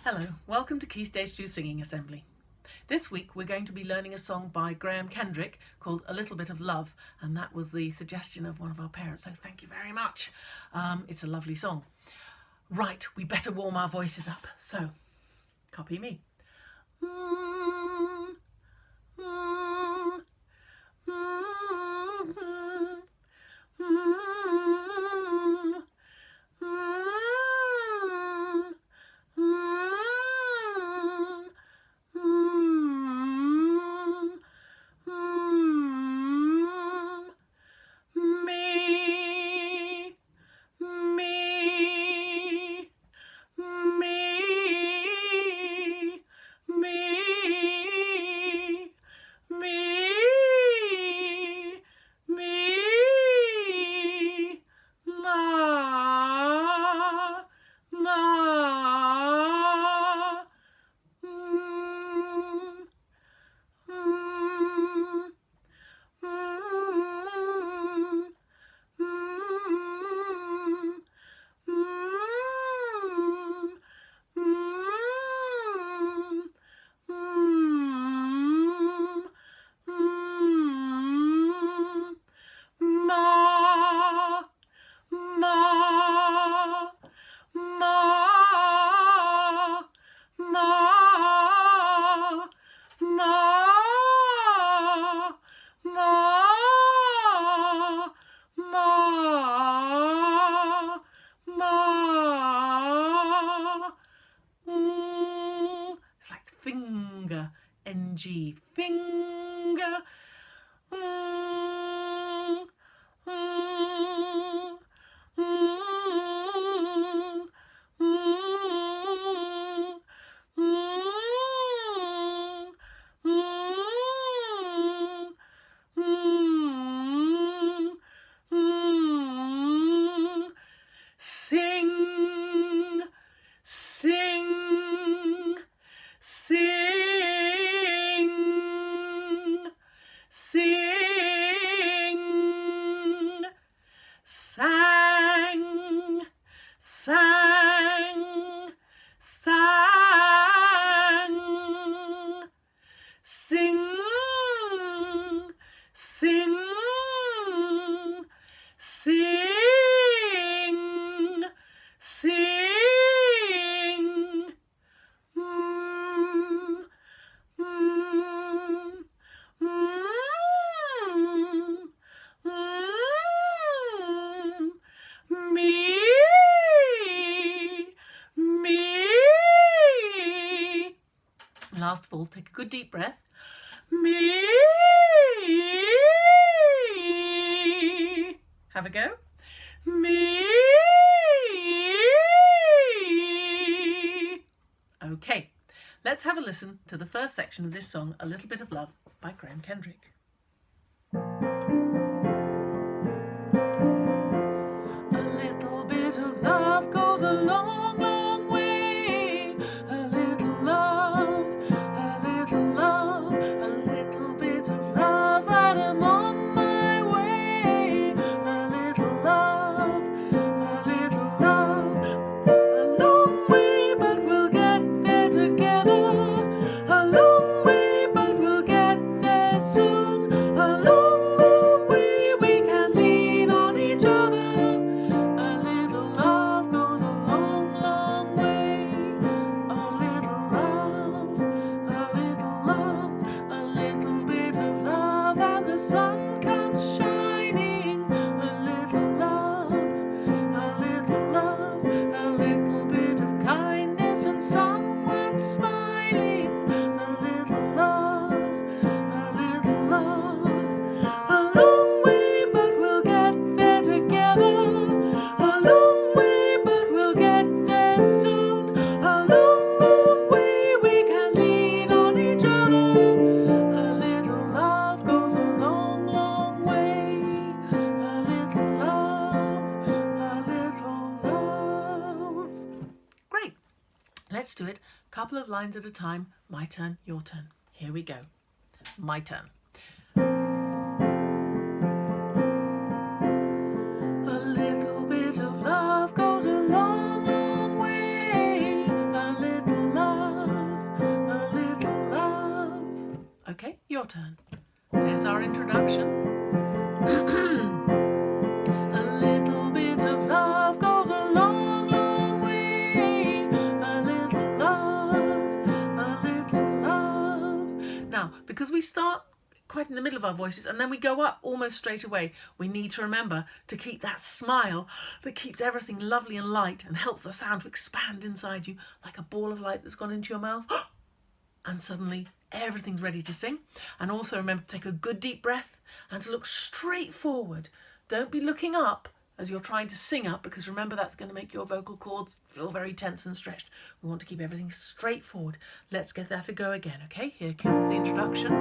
Hello, welcome to KS2 Singing Assembly. This week we're going to be learning a song by Graham Kendrick called A Little Bit of Love, and that was the suggestion of one of our parents, so thank you very much. It's a lovely song. Right, we better warm our voices up, so copy me. It's like finger, NG, finger. Sing, sing, sing, sing, sang, sang, sang, sing, sing, sing, sing. Me, me. Last fall, take a good deep breath. Me. Have a go. Me. Okay, let's have a listen to the first section of this song, A Little Bit of Love by Graham Kendrick. A little bit of love goes a long, long way. A little love, a little love, a little bit of love, and I'm on my way. A little love, a little love, a long way, but we'll get there together. A long way, but we'll get there soon. A long, long way, we can lean on each other. A little love goes a long, long way. A little love, a little love, a little bit of love, and the sun comes shining. A little love, a little love, a little bit of kindness, and someone smiling. A little love, a little love, a long way, but we'll get there together. A long way, but we'll get there soon. A long, long way, we can lean on each other. A little love goes a long, long way. A little love, a little love. Great. Let's do it. Couple of lines at a time. My turn, your turn. Here we go. My turn. A little bit of love goes a long, long way. A little love. your turn. There's our introduction. A little bit of love goes a long, long way. A little love, a little love. Now, because we start quite in the middle of our voices and then we go up almost straight away, we need to remember to keep that smile that keeps everything lovely and light and helps the sound to expand inside you like a ball of light that's gone into your mouth. And suddenly everything's ready to sing. And also remember to take a good deep breath and to look straight forward. Don't be looking up as you're trying to sing up, because remember that's going to make your vocal cords feel very tense and stretched. We want to keep everything straight forward. Let's get that a go again, okay? Here comes the introduction.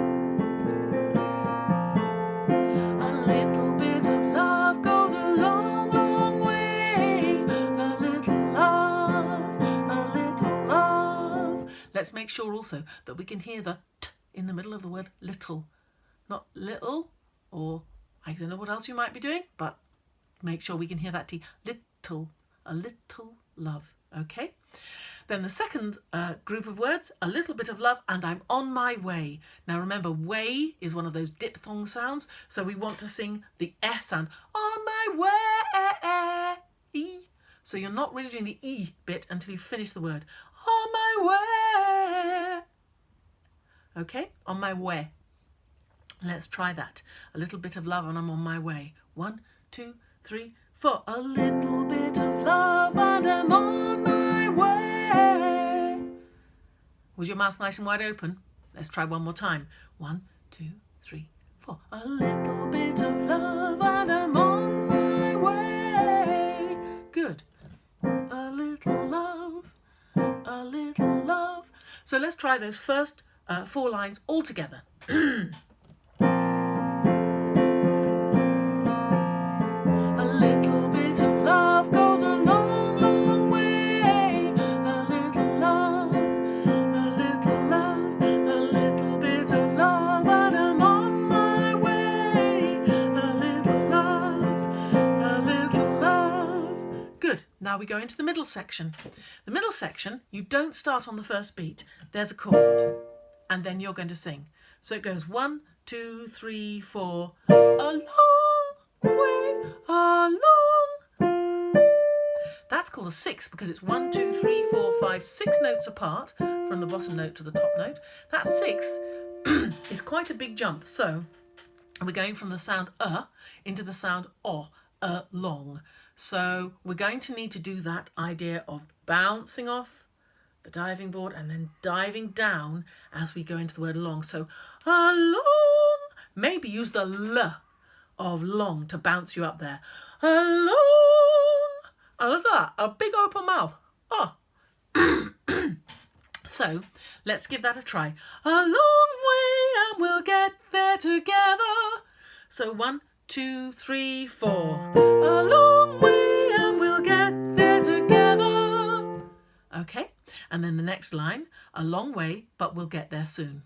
A little bit of love goes a long, long way. A little love, a little love. Let's make sure also that we can hear the t in the middle of the word little. Not little, or I don't know what else you might be doing, but make sure we can hear that T. Little, a little love, okay? Then the second group of words, a little bit of love, and I'm on my way. Now remember, way is one of those diphthong sounds, so we want to sing the eh sound. On my way, e. So you're not really doing the e bit until you finish the word. On my way. Okay, on my way. Let's try that. A little bit of love and I'm on my way. 1, 2, 3, 4. A little bit of love and I'm on my way. Was your mouth nice and wide open? Let's try one more time. 1, 2, 3, 4. A little bit of love and I'm on my way. Good. A little love, a little love. So let's try those first 4 lines all together. A little bit of love goes a long, long way. A little love, a little love, a little bit of love, and I'm on my way. A little love, a little love. Good. Now we go into the middle section. The middle section, you don't start on the first beat. There's a chord, and then you're going to sing. So it goes 1, 2, 3, 4. A long way along. That's called a 6 because it's 1, 2, 3, 4, 5, 6 notes apart from the bottom note to the top note. That 6th is quite a big jump. So we're going from the sound into the sound long. So we're going to need to do that idea of bouncing off the diving board and then diving down as we go into the word long. So along, maybe use the L of long to bounce you up there. Along. I love that. A big open mouth. Oh. So let's give that a try. A long way and we'll get there together. So 1, 2, 3, 4. A long way and we'll get there together. Okay. And then the next line, a long way, but we'll get there soon.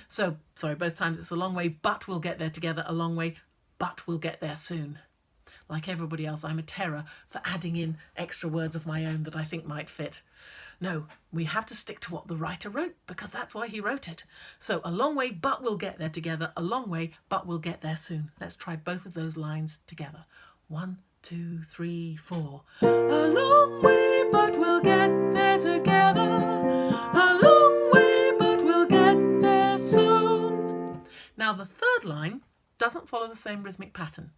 So, sorry, both times it's a long way, but we'll get there together. A long way, but we'll get there soon. Like everybody else, I'm a terror for adding in extra words of my own that I think might fit. No, we have to stick to what the writer wrote because that's why he wrote it. So a long way, but we'll get there together. A long way, but we'll get there soon. Let's try both of those lines together. 1, 2, 3, 4. A long way, but we'll get there together. A long way, but we'll get there soon. Now the third line doesn't follow the same rhythmic pattern.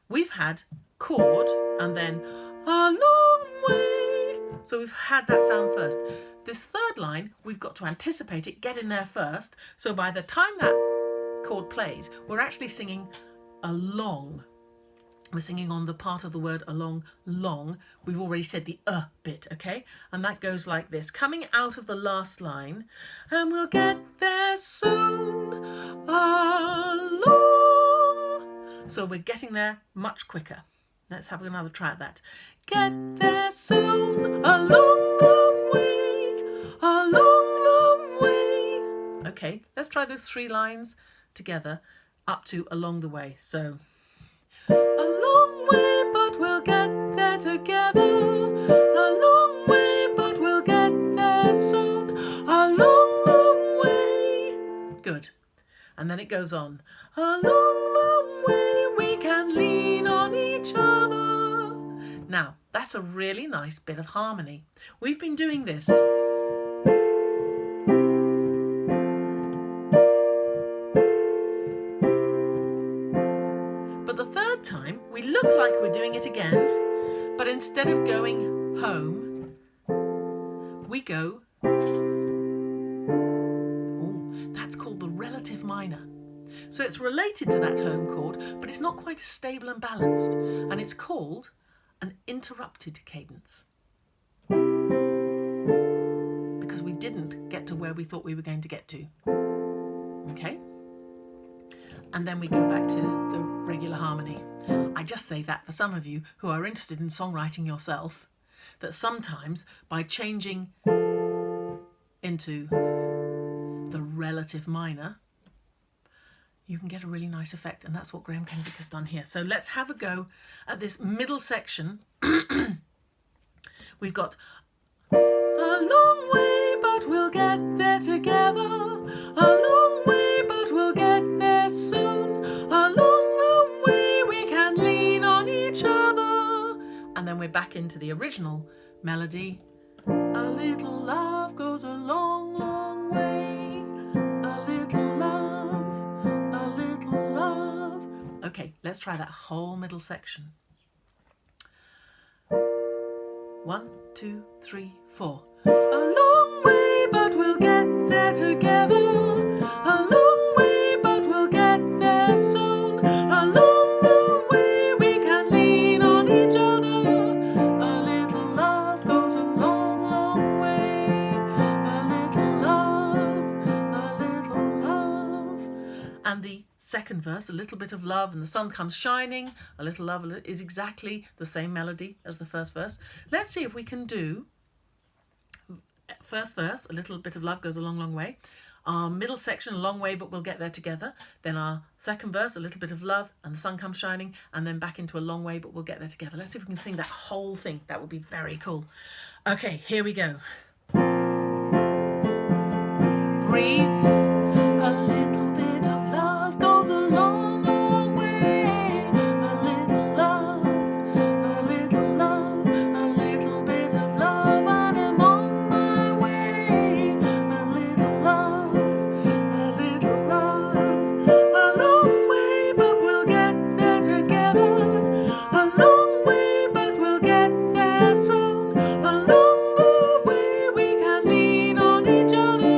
We've had chord and then a long way. So we've had that sound first. This third line, we've got to anticipate it, get in there first. So by the time that chord plays, we're actually singing along. We're singing on the part of the word along, long. We've already said the bit, okay? And that goes like this, coming out of the last line, and we'll get there soon, along. So we're getting there much quicker. Let's have another try at that. Get there soon, along the way, a long, long way. Okay, let's try those 3 lines together up to along the way. So, a long way, but we'll get there together. A long way, but we'll get there soon. A long, long way. Good. And And then it goes on. A long, long way we can lean on each other. Now, that's a really nice bit of harmony. We've been doing this. But the third time, we look like we're doing it again, but instead of going home, we go. That's called the relative minor. So it's related to that home chord, but it's not quite as stable and balanced. And it's called an interrupted cadence. Because we didn't get to where we thought we were going to get to. Okay? And then we go back to the regular harmony. I just say that for some of you who are interested in songwriting yourself, that sometimes by changing into the relative minor, you can get a really nice effect, and that's what Graham Kendrick has done here. So let's have a go at this middle section. We've got a long way, but we'll get there together. A long way, but we'll get there soon. A long, long way we can lean on each other. And then we're back into the original melody. A little love goes a long, long way. Okay, let's try that whole middle section. 1, 2, 3, 4. A long way, but we'll get there together. A long way, but we'll get there soon. A long, long way we can lean on each other. A little love goes a long, long way. A little love. And the second verse, a little bit of love and the sun comes shining. A little love is exactly the same melody as the first verse. Let's see if we can do first verse, a little bit of love goes a long, long way. Our middle section, a long way, but we'll get there together. Then our second verse, a little bit of love and the sun comes shining, and then back into a long way, but we'll get there together. Let's see if we can sing that whole thing. That would be very cool. Okay, here we go. Breathe. A little bit of love goes a long, long way. A little love, a little love, a little bit of love, and I'm on my way. A little love, a little love, a long way, but we'll get there together. A long way, but we'll get there soon. A long, long way we can lean on each other.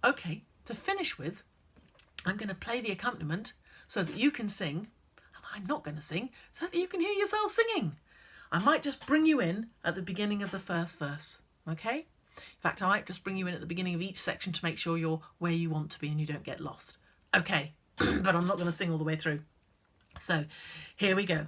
Okay, to finish with, I'm going to play the accompaniment so that you can sing, and I'm not going to sing, so that you can hear yourself singing. I might just bring you in at the beginning of the first verse, okay? In fact, I might just bring you in at the beginning of each section to make sure you're where you want to be and you don't get lost. Okay, but I'm not going to sing all the way through. So, here we go.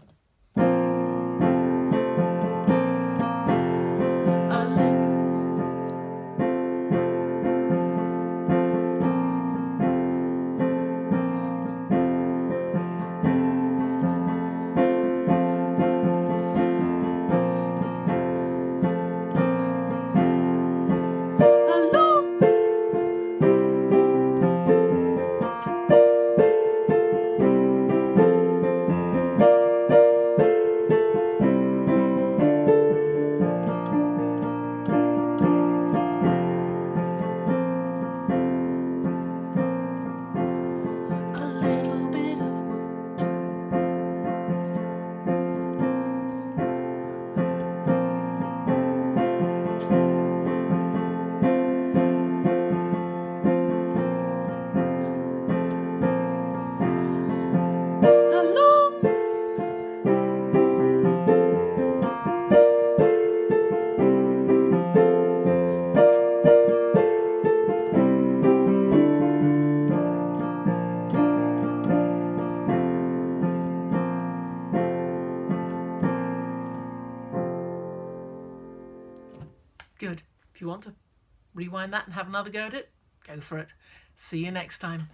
Good. If you want to rewind that and have another go at it, go for it. See you next time.